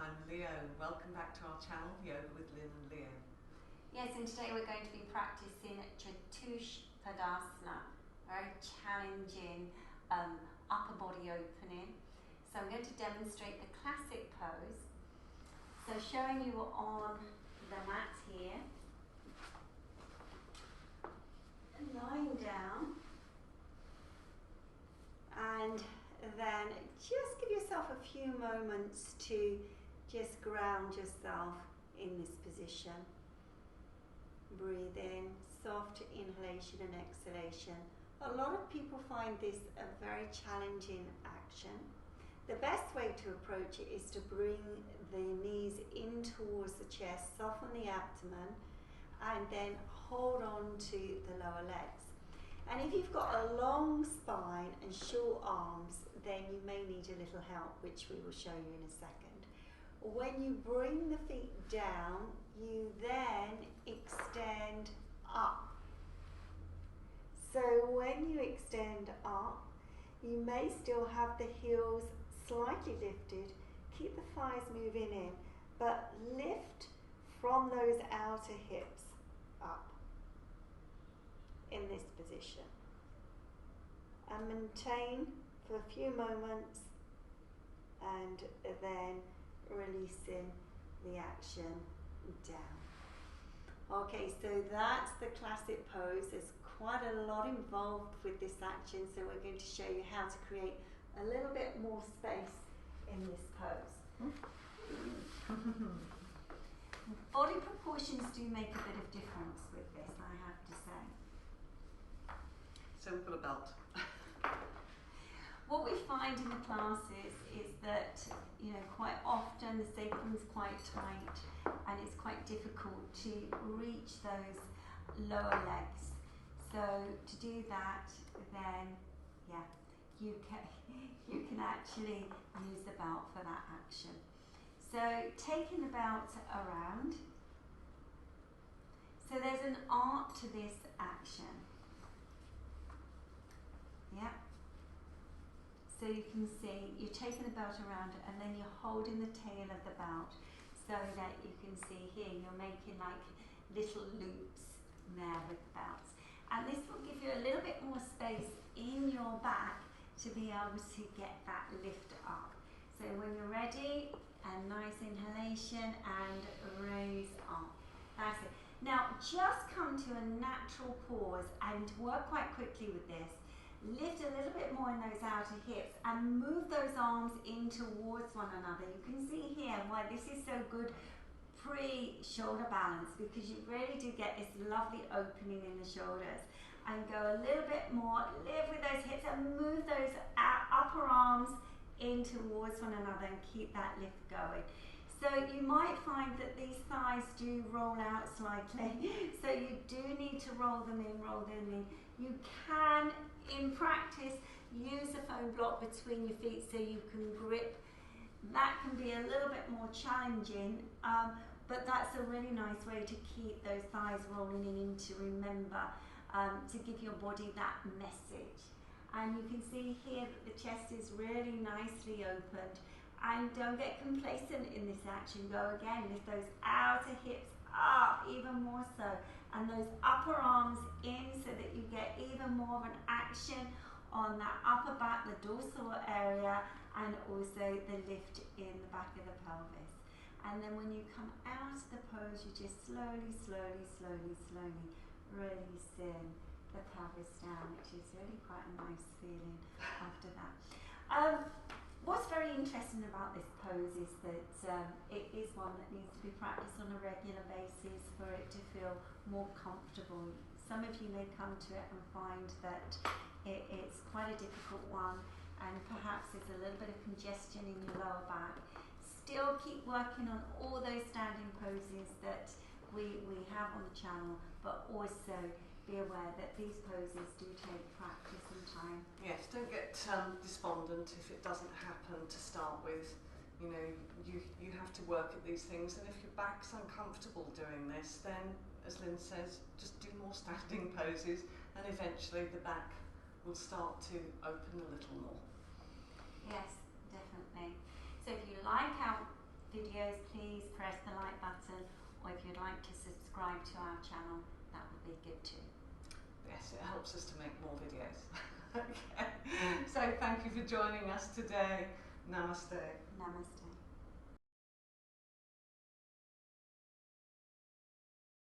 I'm Leo. Welcome back to our channel, Yoga with Lin and Leo. Yes, and today we're going to be practicing Chatush Padasana, very challenging upper body opening. So I'm going to demonstrate the classic pose. So showing you on the mat here, lying down, and then just give yourself a few moments to just ground yourself in this position. Breathe in, soft inhalation and exhalation. A lot of people find this a very challenging action. The best way to approach it is to bring the knees in towards the chest, soften the abdomen, and then hold on to the lower legs. And if you've got a long spine and short arms, then you may need a little help, which we will show you in a second. When you bring the feet down, you then extend up. So when you extend up, you may still have the heels slightly lifted, keep the thighs moving in, but lift from those outer hips up in this position. And maintain for a few moments, and then releasing the action down. Okay, so that's the classic pose. There's quite a lot involved with this action, so we're going to show you how to create a little bit more space in this pose. Body proportions do make a bit of difference with this, I have to say. So we've got a belt. What we find in the classes is that, you know, quite often the sacrum's quite tight and it's quite difficult to reach those lower legs. So to do that, then yeah, you can actually use the belt for that action. So taking the belt around. So there's an art to this action. Yeah. So you can see you're taking the belt around and then you're holding the tail of the belt so that you can see here you're making like little loops there with the belts. And this will give you a little bit more space in your back to be able to get that lift up. So when you're ready, a nice inhalation and raise up. That's it. Now just come to a natural pause and work quite quickly with this. Lift a little bit more in those outer hips and move those arms in towards one another. You can see here why this is so good pre-shoulder balance, because you really do get this lovely opening in the shoulders. And go a little bit more, lift with those hips and move those upper arms in towards one another and keep that lift going. So you might find that these thighs do roll out slightly, so you do need to roll them in, roll them in. You can, in practice, use a foam block between your feet so you can grip. That can be a little bit more challenging, but that's a really nice way to keep those thighs rolling in, to remember to give your body that message. And you can see here that the chest is really nicely opened. And don't get complacent in this action. Go again, lift those outer hips up even more so, and those upper arms in so that you get even more of an action on that upper back, the dorsal area, and also the lift in the back of the pelvis. And then when you come out of the pose, you just slowly, slowly, slowly, slowly releasing the pelvis down, which is really quite a nice feeling after that. What's very interesting about this pose is that it is one that needs to be practiced on a regular basis for it to feel more comfortable. Some of you may come to it and find that it's quite a difficult one, and perhaps there's a little bit of congestion in your lower back. Still keep working on all those standing poses that we have on the channel, but also be aware that these poses do take practice and time. Yes, don't get despondent if it doesn't happen to start with. You know, you have to work at these things, and if your back's uncomfortable doing this, then, as Lynn says, just do more standing poses, and eventually the back will start to open a little more. Yes, definitely. So if you like our videos, please press the like button, or if you'd like to subscribe to our channel, that would be good too. Yes, it helps us to make more videos. Okay. So thank you for joining us today. Namaste. Namaste.